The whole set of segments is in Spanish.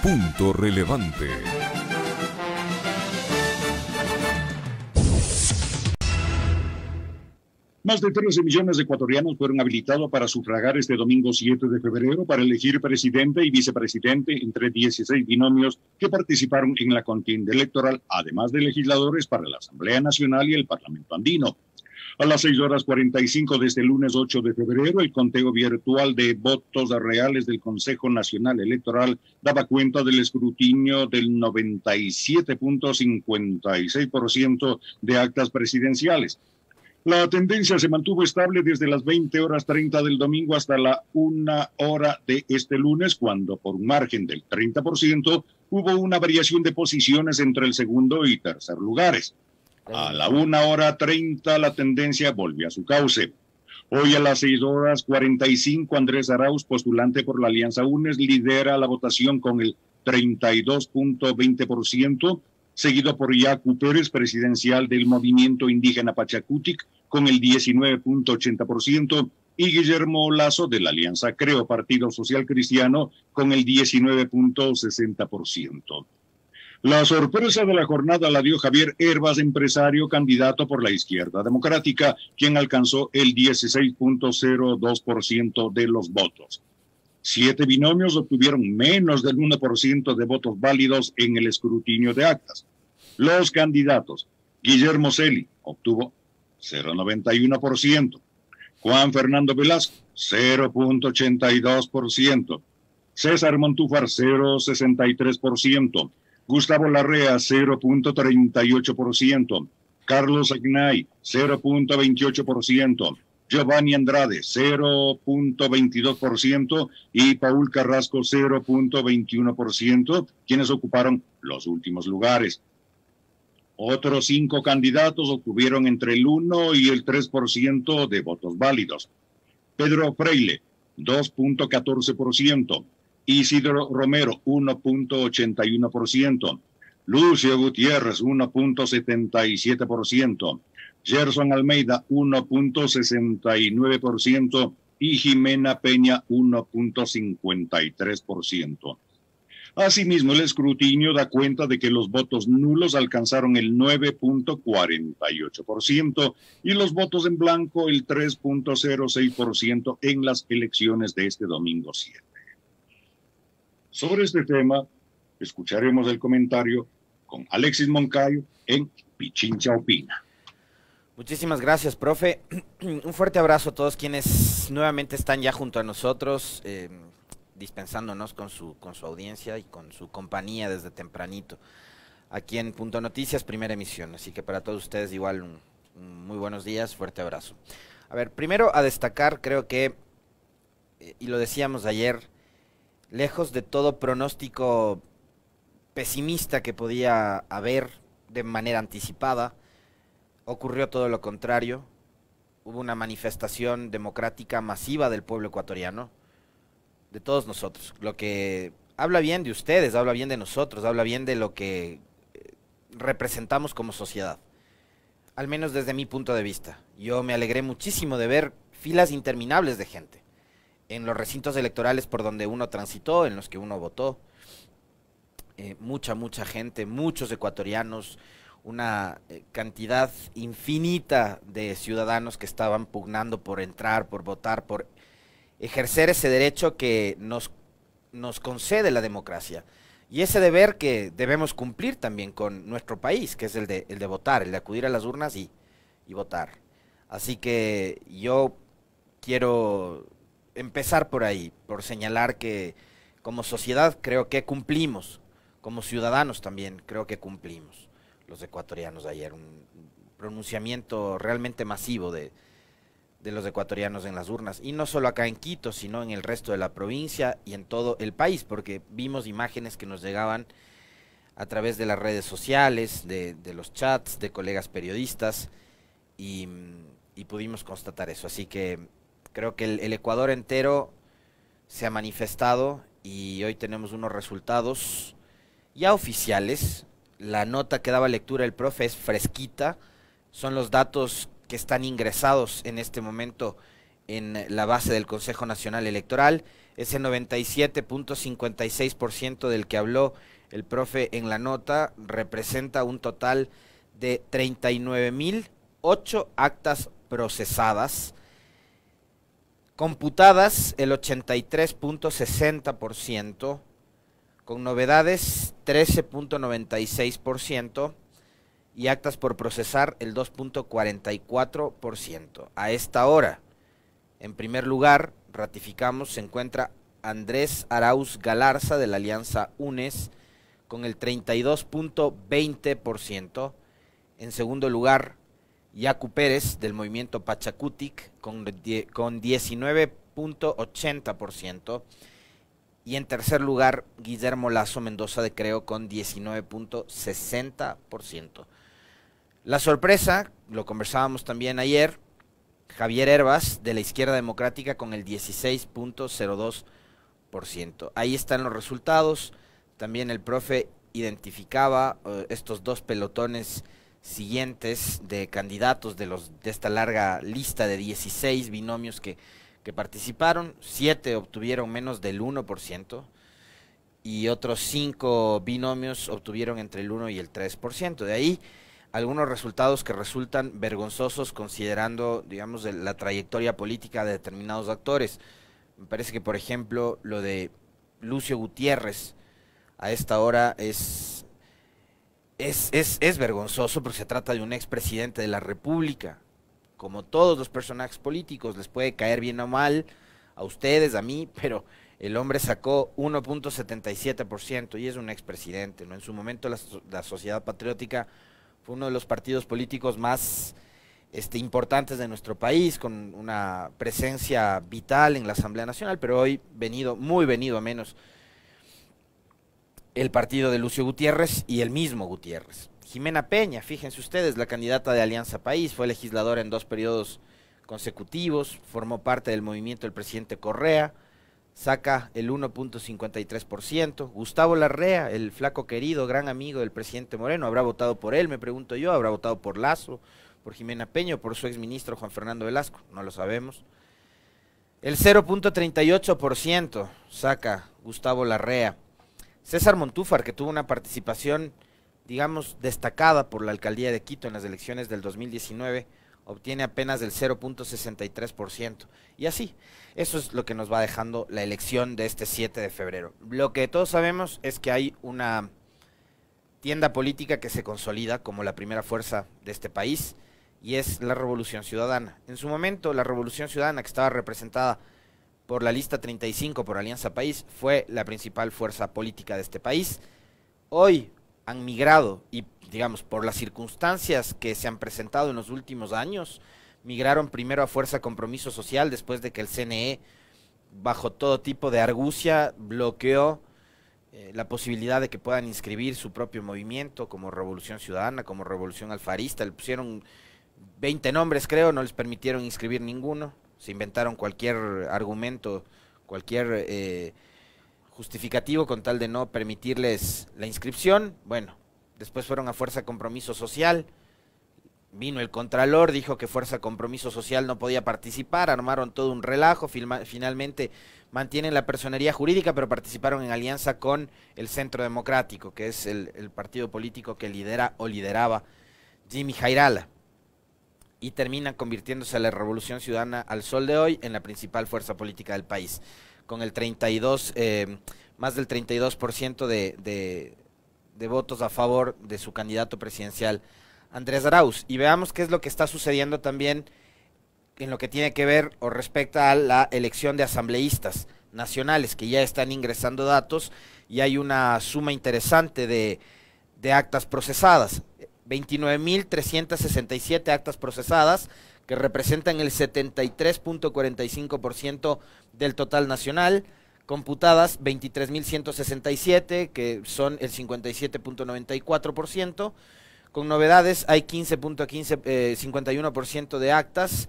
Punto relevante. Más de 13 millones de ecuatorianos fueron habilitados para sufragar este domingo 7 de febrero para elegir presidente y vicepresidente entre 16 binomios que participaron en la contienda electoral, además de legisladores para la Asamblea Nacional y el Parlamento Andino. A las 6:45 de este lunes 8 de febrero, el conteo virtual de votos reales del Consejo Nacional Electoral daba cuenta del escrutinio del 97.56% de actas presidenciales. La tendencia se mantuvo estable desde las 20:30 del domingo hasta la 1:00 de este lunes, cuando por un margen del 30% hubo una variación de posiciones entre el segundo y tercer lugares. A la 1:30 la tendencia volvió a su cauce. Hoy a las 6:45 Andrés Arauz, postulante por la Alianza UNES, lidera la votación con el 32.20%, seguido por Yacu Pérez, presidencial del Movimiento Indígena Pachacutic, con el 19.80%, y Guillermo Lazo, de la Alianza Creo, Partido Social Cristiano, con el 19.60%. La sorpresa de la jornada la dio Javier Hervas, empresario candidato por la Izquierda Democrática, quien alcanzó el 16.02% de los votos. 7 binomios obtuvieron menos del 1% de votos válidos en el escrutinio de actas. Los candidatos: Guillermo Celi obtuvo 0.91%, Juan Fernando Velasco 0.82%, César Montúfar 0.63%, Gustavo Larrea 0.38%, Carlos Agnay 0.28%, Giovanni Andrade 0.22% y Paul Carrasco 0.21%, quienes ocuparon los últimos lugares. Otros 5 candidatos obtuvieron entre el 1 y el 3% de votos válidos. Pedro Freile 2.14%, Isidro Romero 1.81%, Lucio Gutiérrez 1.77%, Gerson Almeida 1.69% y Jimena Peña 1.53%. Asimismo, el escrutinio da cuenta de que los votos nulos alcanzaron el 9.48% y los votos en blanco el 3.06% en las elecciones de este domingo 7. Sobre este tema, escucharemos el comentario con Alexis Moncayo en Pichincha Opina. Muchísimas gracias, profe. Un fuerte abrazo a todos quienes nuevamente están ya junto a nosotros, dispensándonos con su audiencia y con su compañía desde tempranito, aquí en Punto Noticias, primera emisión. Así que para todos ustedes igual un muy buenos días, fuerte abrazo. A ver, primero a destacar, creo que, y lo decíamos ayer, lejos de todo pronóstico pesimista que podía haber de manera anticipada, ocurrió todo lo contrario. Hubo una manifestación democrática masiva del pueblo ecuatoriano, de todos nosotros, lo que habla bien de ustedes, habla bien de nosotros, habla bien de lo que representamos como sociedad, al menos desde mi punto de vista. Yo me alegré muchísimo de ver filas interminables de gente en los recintos electorales por donde uno transitó, en los que uno votó, mucha gente, muchos ecuatorianos, una cantidad infinita de ciudadanos que estaban pugnando por entrar, por votar, por ejercer ese derecho que nos concede la democracia y ese deber que debemos cumplir también con nuestro país, que es el de votar, el de acudir a las urnas y votar. Así que yo quiero empezar por ahí, por señalar que como sociedad creo que cumplimos, como ciudadanos también creo que cumplimos, los ecuatorianos ayer, un pronunciamiento realmente masivo de los ecuatorianos en las urnas, y no solo acá en Quito, sino en el resto de la provincia y en todo el país, porque vimos imágenes que nos llegaban a través de las redes sociales, de los chats, de colegas periodistas, y pudimos constatar eso. Así que creo que el Ecuador entero se ha manifestado y hoy tenemos unos resultados ya oficiales. La nota que daba lectura el profe es fresquita, son los datos que están ingresados en este momento en la base del Consejo Nacional Electoral. ese 97.56% del que habló el profe en la nota representa un total de 39.008 actas procesadas, computadas el 83.60%, con novedades 13.96% y actas por procesar el 2.44%. A esta hora, en primer lugar, ratificamos, se encuentra Andrés Arauz Galarza de la Alianza UNES con el 32.20%. En segundo lugar, Yacu Pérez del movimiento Pachacutic con 19.80%. Y en tercer lugar, Guillermo Lazo Mendoza de Creo con 19.60%. La sorpresa, lo conversábamos también ayer, Javier Hervas de la Izquierda Democrática con el 16.02%. Ahí están los resultados. También el profe identificaba estos dos pelotones siguientes de candidatos de esta larga lista de 16 binomios que participaron. 7 obtuvieron menos del 1% y otros 5 binomios obtuvieron entre el 1 y el 3%. De ahí algunos resultados que resultan vergonzosos considerando, digamos, la trayectoria política de determinados actores. Me parece que, por ejemplo, lo de Lucio Gutiérrez a esta hora es vergonzoso porque se trata de un expresidente de la República. Como todos los personajes políticos, les puede caer bien o mal, a ustedes, a mí, pero el hombre sacó 1.77% y es un expresidente, ¿no? En su momento la Sociedad Patriótica fue uno de los partidos políticos más importantes de nuestro país, con una presencia vital en la Asamblea Nacional, pero hoy muy venido a menos el partido de Lucio Gutiérrez y el mismo Gutiérrez. Jimena Peña, fíjense ustedes, la candidata de Alianza País, fue legisladora en 2 periodos consecutivos, formó parte del movimiento del presidente Correa, saca el 1.53%. Gustavo Larrea, el flaco querido, gran amigo del presidente Moreno, ¿habrá votado por él, me pregunto yo? ¿Habrá votado por Lazo, por Jimena Peña o por su exministro Juan Fernando Velasco? No lo sabemos. El 0.38% saca Gustavo Larrea. César Montúfar, que tuvo una participación, digamos, destacada por la alcaldía de Quito en las elecciones del 2019, obtiene apenas el 0.63%. Y así, eso es lo que nos va dejando la elección de este 7 de febrero. Lo que todos sabemos es que hay una tienda política que se consolida como la primera fuerza de este país, y es la Revolución Ciudadana. En su momento, la Revolución Ciudadana, que estaba representada por la lista 35 por Alianza País, fue la principal fuerza política de este país. Hoy han migrado y, digamos, por las circunstancias que se han presentado en los últimos años, migraron primero a Fuerza Compromiso Social después de que el CNE, bajo todo tipo de argucia, bloqueó la posibilidad de que puedan inscribir su propio movimiento como Revolución Ciudadana, como Revolución Alfarista. Le pusieron 20 nombres, creo, no les permitieron inscribir ninguno, se inventaron cualquier argumento, cualquier justificativo con tal de no permitirles la inscripción. Bueno, después fueron a Fuerza Compromiso Social, vino el Contralor, dijo que Fuerza Compromiso Social no podía participar, armaron todo un relajo, finalmente mantienen la personería jurídica, pero participaron en alianza con el Centro Democrático, que es el partido político que lidera o lideraba Jimmy Jairala, y terminan convirtiéndose a la Revolución Ciudadana al sol de hoy en la principal fuerza política del país, con el más del 32% de votos a favor de su candidato presidencial, Andrés Arauz. Y veamos qué es lo que está sucediendo también en lo que tiene que ver o respecta a la elección de asambleístas nacionales, que ya están ingresando datos y hay una suma interesante de actas procesadas. 29.367 actas procesadas, que representan el 73.45% del total nacional, computadas 23.167, que son el 57.94%, con novedades hay 51% de actas,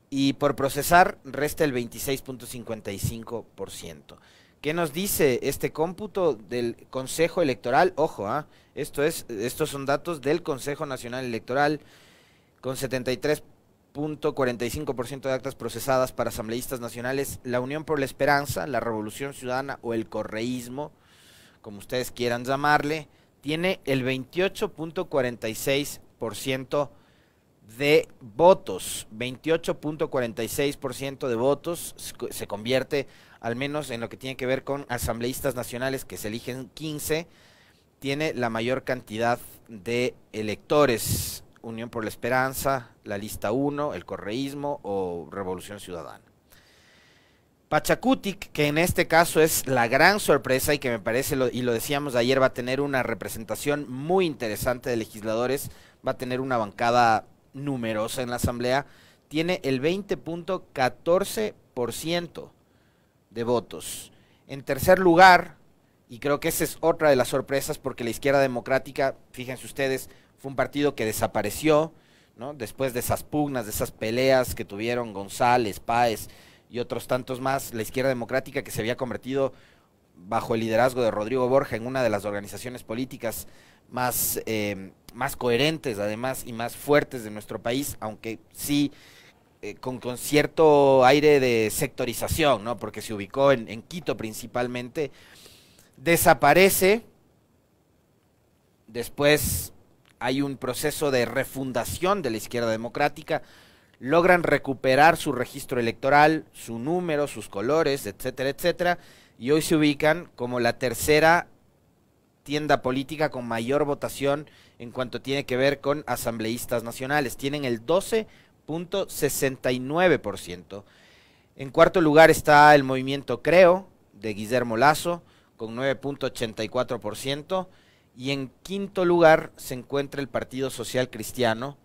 y por procesar resta el 26.55%. ¿Qué nos dice este cómputo del Consejo Electoral? Ojo, estos son datos del Consejo Nacional Electoral, con 73 20.45% de actas procesadas para asambleístas nacionales, la Unión por la Esperanza, la Revolución Ciudadana o el correísmo, como ustedes quieran llamarle, tiene el 28.46% de votos. 28.46% de votos se convierte, al menos en lo que tiene que ver con asambleístas nacionales, que se eligen 15, tiene la mayor cantidad de electores. Unión por la Esperanza, la lista 1, el correísmo o Revolución Ciudadana. Pachacutic, que en este caso es la gran sorpresa y que me parece, y lo decíamos ayer, va a tener una representación muy interesante de legisladores, va a tener una bancada numerosa en la asamblea, tiene el 20.14% de votos. En tercer lugar, y creo que esa es otra de las sorpresas, porque la Izquierda Democrática, fíjense ustedes, fue un partido que desapareció, ¿no? Después de esas pugnas, de esas peleas que tuvieron González, Páez y otros tantos más, la Izquierda Democrática, que se había convertido bajo el liderazgo de Rodrigo Borja en una de las organizaciones políticas más coherentes, además, y más fuertes de nuestro país, aunque sí con cierto aire de sectorización, ¿no? Porque se ubicó en Quito principalmente, desaparece. Después hay un proceso de refundación de la Izquierda Democrática, logran recuperar su registro electoral, su número, sus colores, etcétera, etcétera, y hoy se ubican como la tercera tienda política con mayor votación en cuanto tiene que ver con asambleístas nacionales. Tienen el 12.69%. En cuarto lugar está el movimiento Creo, de Guillermo Lasso, con 9.84%. Y en quinto lugar se encuentra el Partido Social Cristiano,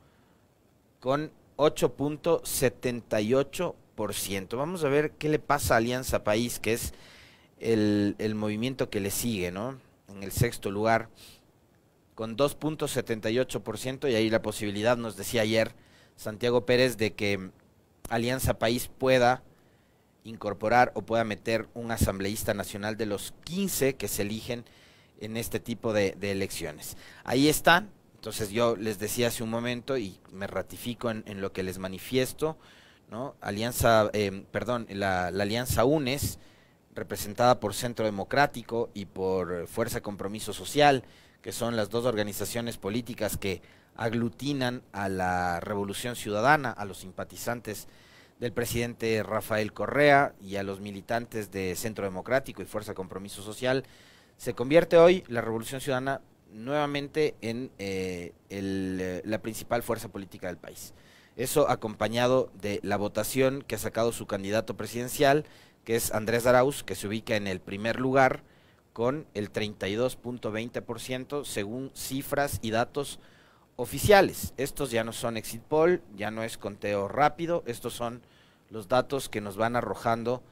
con 8.78%. Vamos a ver qué le pasa a Alianza País, que es el movimiento que le sigue, ¿no? En el sexto lugar, con 2.78%, y ahí la posibilidad, nos decía ayer Santiago Pérez, de que Alianza País pueda incorporar o pueda meter un asambleísta nacional de los 15 que se eligen en este tipo de elecciones. Ahí están. Entonces yo les decía hace un momento y me ratifico en lo que les manifiesto, ¿no? La Alianza UNES, representada por Centro Democrático y por Fuerza Compromiso Social, que son las dos organizaciones políticas que aglutinan a la Revolución Ciudadana, a los simpatizantes del presidente Rafael Correa y a los militantes de Centro Democrático y Fuerza Compromiso Social. Se convierte hoy la Revolución Ciudadana nuevamente en la principal fuerza política del país. Eso acompañado de la votación que ha sacado su candidato presidencial, que es Andrés Arauz, que se ubica en el primer lugar con el 32.20% según cifras y datos oficiales. Estos ya no son exit poll, ya no es conteo rápido, estos son los datos que nos van arrojando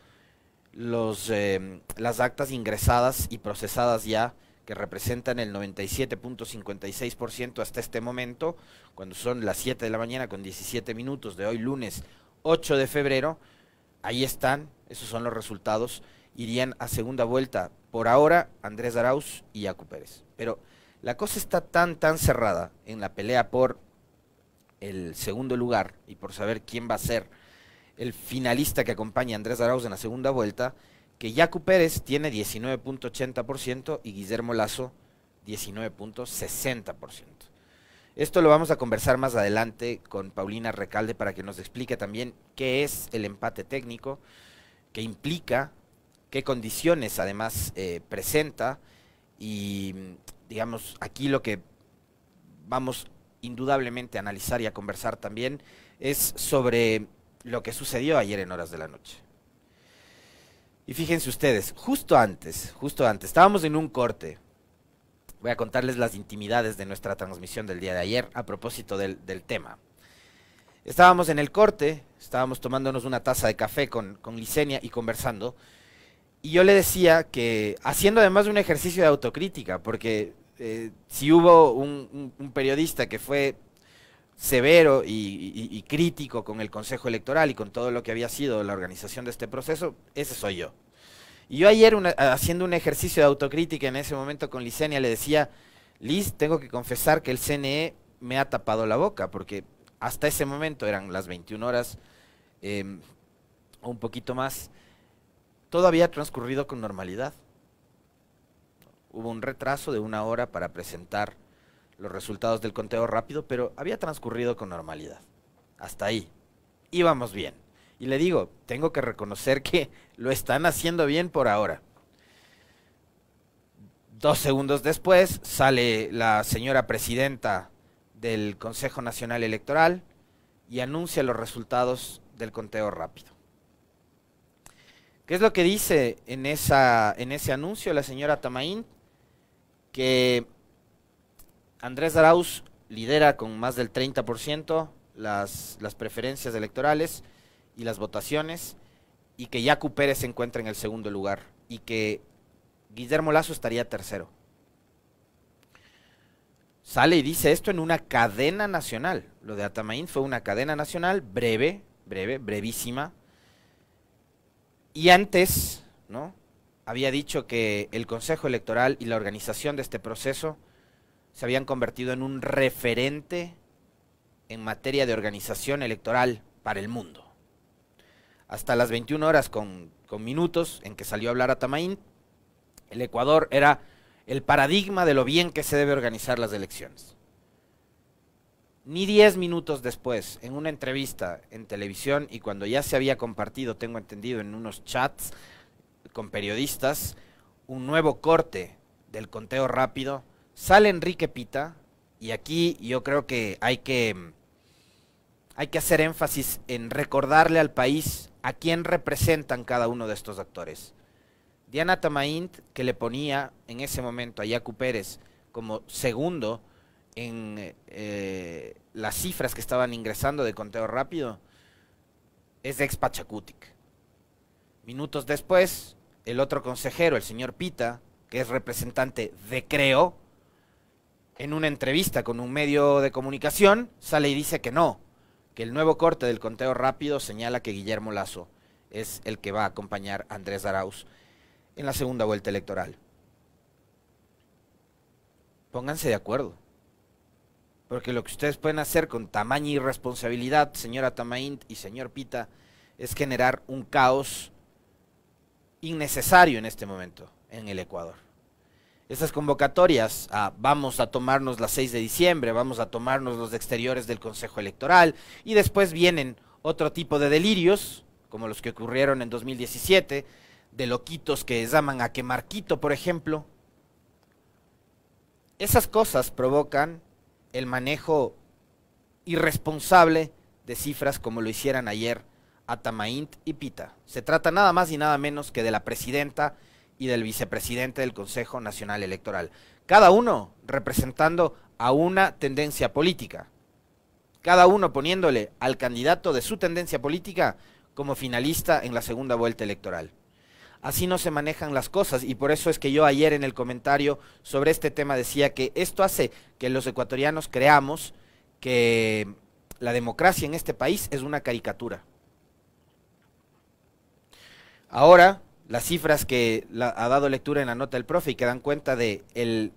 las actas ingresadas y procesadas ya, que representan el 97.56% hasta este momento, cuando son las 7 de la mañana con 17 minutos de hoy lunes 8 de febrero. Ahí están, esos son los resultados. Irían a segunda vuelta por ahora Andrés Arauz y Yacu Pérez. Pero la cosa está tan cerrada en la pelea por el segundo lugar y por saber quién va a ser el finalista que acompaña a Andrés Arauz en la segunda vuelta, que Yacu Pérez tiene 19.80% y Guillermo Lasso 19.60%. Esto lo vamos a conversar más adelante con Paulina Recalde para que nos explique también qué es el empate técnico, qué implica, qué condiciones además presenta, y digamos aquí lo que vamos indudablemente a analizar y a conversar también es sobre lo que sucedió ayer en horas de la noche. Y fíjense ustedes, justo antes, estábamos en un corte. Voy a contarles las intimidades de nuestra transmisión del día de ayer a propósito del tema. Estábamos en el corte, estábamos tomándonos una taza de café con Licenia y conversando, y yo le decía que, haciendo además un ejercicio de autocrítica, porque si hubo un periodista que fue severo y crítico con el Consejo Electoral y con todo lo que había sido la organización de este proceso, ese soy yo. Y yo ayer, haciendo un ejercicio de autocrítica en ese momento con Licenia, le decía: Liz, tengo que confesar que el CNE me ha tapado la boca, porque hasta ese momento, eran las 21 horas o un poquito más, todo había transcurrido con normalidad. Hubo un retraso de 1 hora para presentar los resultados del conteo rápido, pero había transcurrido con normalidad. Hasta ahí. Íbamos bien. Y le digo, tengo que reconocer que lo están haciendo bien por ahora. 2 segundos después sale la señora presidenta del Consejo Nacional Electoral y anuncia los resultados del conteo rápido. ¿Qué es lo que dice en ese anuncio la señora Tamain? Que Andrés Arauz lidera con más del 30% las preferencias electorales y las votaciones, y que Yacu Pérez se encuentra en el segundo lugar, y que Guillermo Lasso estaría tercero. Sale y dice esto en una cadena nacional. Lo de Atamaín fue una cadena nacional brevísima. Y antes, ¿no?, había dicho que el Consejo Electoral y la organización de este proceso se habían convertido en un referente en materia de organización electoral para el mundo. Hasta las 21 horas con minutos en que salió a hablar Atamaín, el Ecuador era el paradigma de lo bien que se debe organizar las elecciones. Ni 10 minutos después, en una entrevista en televisión, y cuando ya se había compartido, tengo entendido, en unos chats con periodistas, un nuevo corte del conteo rápido, sale Enrique Pita, y aquí yo creo que hay que hacer énfasis en recordarle al país a quién representan cada uno de estos actores. Diana Tamaint, que le ponía en ese momento a Yacu Pérez como segundo en las cifras que estaban ingresando de conteo rápido, es ex Pachacutic. Minutos después, el otro consejero, el señor Pita, que es representante de Creo, en una entrevista con un medio de comunicación, sale y dice que no, que el nuevo corte del conteo rápido señala que Guillermo Lasso es el que va a acompañar a Andrés Arauz en la segunda vuelta electoral. Pónganse de acuerdo, porque lo que ustedes pueden hacer con tamaña irresponsabilidad, señora Tamaint y señor Pita, es generar un caos innecesario en este momento en el Ecuador. Esas convocatorias vamos a tomarnos la 6 de diciembre, vamos a tomarnos los exteriores del Consejo Electoral, y después vienen otro tipo de delirios, como los que ocurrieron en 2017, de loquitos que llaman a quemar Quito, por ejemplo. Esas cosas provocan el manejo irresponsable de cifras como lo hicieran ayer Atamaint y Pita. Se trata nada más y nada menos que de la presidenta y del vicepresidente del Consejo Nacional Electoral, cada uno representando a una tendencia política, cada uno poniéndole al candidato de su tendencia política como finalista en la segunda vuelta electoral. Así no se manejan las cosas, y por eso es que yo ayer en el comentario sobre este tema decía que esto hace que los ecuatorianos creamos que la democracia en este país es una caricatura. Ahora, las cifras que ha dado lectura en la nota del profe y que dan cuenta de el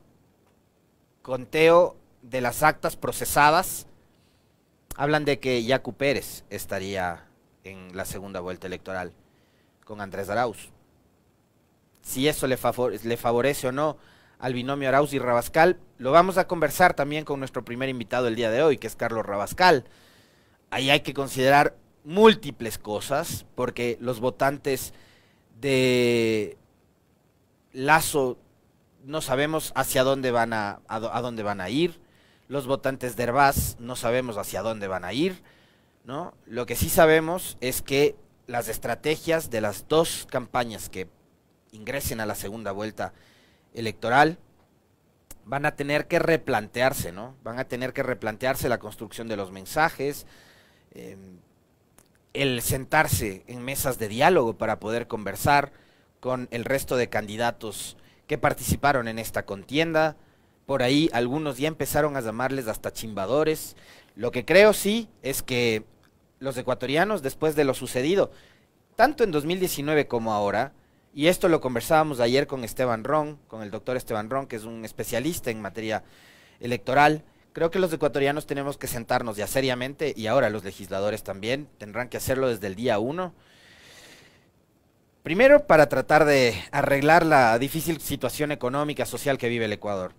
conteo de las actas procesadas, hablan de que Yacu Pérez estaría en la segunda vuelta electoral con Andrés Arauz. Si eso le favorece o no al binomio Arauz y Rabascal, lo vamos a conversar también con nuestro primer invitado el día de hoy, que es Carlos Rabascal. Ahí hay que considerar múltiples cosas, porque los votantes de Lasso no sabemos hacia dónde van a dónde van a ir, los votantes de Hervás no sabemos hacia dónde van a ir, ¿no? Lo que sí sabemos es que las estrategias de las dos campañas que ingresen a la segunda vuelta electoral van a tener que replantearse, ¿no? Van a tener que replantearse la construcción de los mensajes, el sentarse en mesas de diálogo para poder conversar con el resto de candidatos que participaron en esta contienda. Por ahí algunos ya empezaron a llamarles hasta chimbadores. Lo que creo sí es que los ecuatorianos, después de lo sucedido, tanto en 2019 como ahora, y esto lo conversábamos ayer con Esteban Ron, con el doctor Esteban Ron, que es un especialista en materia electoral, creo que los ecuatorianos tenemos que sentarnos ya seriamente, y ahora los legisladores también tendrán que hacerlo desde el día uno. Primero, para tratar de arreglar la difícil situación económica, social que vive el Ecuador,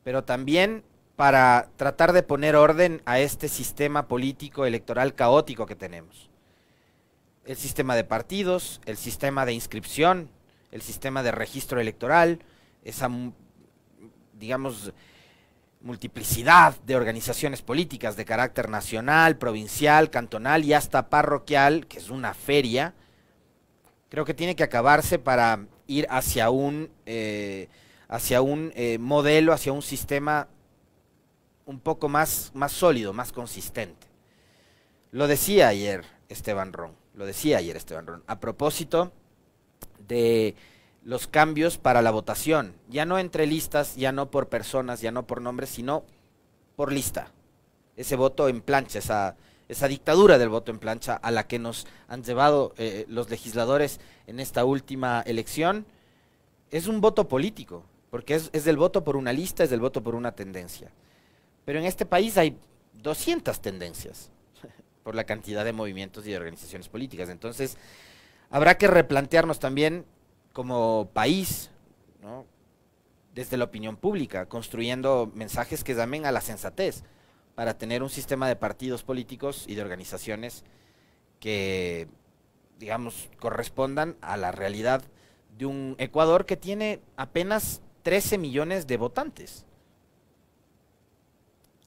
pero también para tratar de poner orden a este sistema político electoral caótico que tenemos. El sistema de partidos, el sistema de inscripción, el sistema de registro electoral, esa, digamos, multiplicidad de organizaciones políticas de carácter nacional, provincial, cantonal y hasta parroquial, que es una feria. Creo que tiene que acabarse para ir hacia un modelo, hacia un sistema un poco más sólido, más consistente. Lo decía ayer Esteban Ron, a propósito de los cambios para la votación, ya no entre listas, ya no por personas, ya no por nombres, sino por lista. Ese voto en plancha, esa dictadura del voto en plancha a la que nos han llevado los legisladores en esta última elección, es un voto político, porque es del voto por una lista, es del voto por una tendencia. Pero en este país hay 200 tendencias por la cantidad de movimientos y de organizaciones políticas. Entonces, habrá que replantearnos también como país, ¿no?, desde la opinión pública, construyendo mensajes que llamen a la sensatez, para tener un sistema de partidos políticos y de organizaciones que, digamos, correspondan a la realidad de un Ecuador que tiene apenas 13 millones de votantes.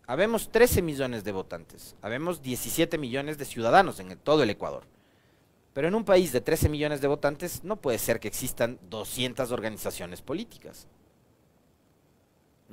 Habemos 13 millones de votantes, habemos 17 millones de ciudadanos en todo el Ecuador. Pero en un país de 13 millones de votantes no puede ser que existan 200 organizaciones políticas.